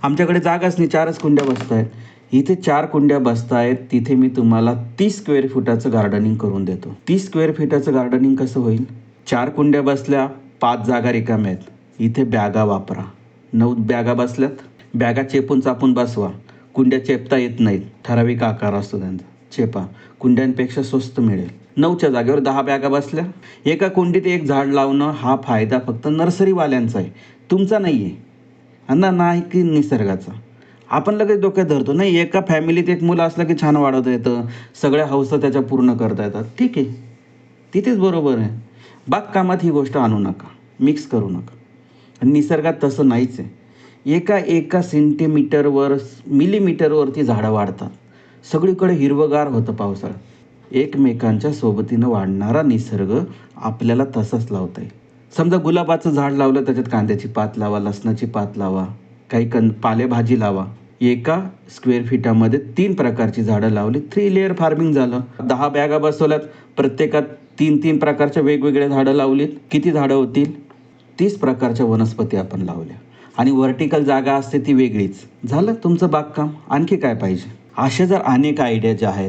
आमच्याकडे जागाच नाही, 4च कुंड्या बसतायत. इथे 4 कुंड्या बसतायत, तिथे मी तुम्हाला 30 स्क्वेअर फुटाचं गार्डनिंग करून देतो. 30 स्क्वेअर फीटाचं गार्डनिंग कसं होईल? 4 कुंड्या बसल्या, 5 जागा रिकाम्या आहेत. इथे बॅगा वापरा. 9 बॅगा बसल्यात, बॅगा चेपून चापून बसवा. कुंड्या चेपता येत नाहीत, ठराविक आकार असतो त्यांचा. चेपा, कुंड्यांपेक्षा स्वस्त मिळेल. 9च्या जागेवर 10 बॅगा बसल्या. एका कुंडीत एक झाड लावणं हा फायदा फक्त नर्सरीवाल्यांचा आहे, तुमचा नाही आहे. नाही की निसर्गाचा. आपण लगेच डोक्यात धरतो, नाही एका फॅमिलीत एक मुलं असलं की छान वाढवता येतं, सगळ्या हौसा त्याच्या पूर्ण करता येतात. ठीक आहे, तिथेच बरोबर आहे. बागकामात ही गोष्ट आणू नका, मिक्स करू नका. आणि निसर्गात तसं नाहीच आहे. एका एका सेंटीमीटरवर मिलीमीटरवरती झाडं वाढतात. सगळीकडे हिरवंगार होतं पावसाळ्यात. एकमेकांच्या सोबतीनं वाढणारा निसर्ग आपल्याला तसंच लावता येईल. समजा गुलाबाचं झाड लावलं, त्याच्यात कांद्याची पात लावा, लसणाची पात लावा, काही पालेभाजी लावा. एका स्क्वेअर फीटामध्ये 3 प्रकारची झाडं लावली, 3 लेअर फार्मिंग झालं. 10 बॅगा बसवल्यात, प्रत्येकात 3-3 प्रकारच्या वेगवेगळ्या झाडं लावलीत. किती झाडं होतील? 30 प्रकारच्या वनस्पती आपण लावल्या. आणि व्हर्टिकल जागा असते ती वेगळीच. झालं तुमचं बागकाम. आणखी काय पाहिजे? अशा जर अनेक आयडिया ज्या आहेत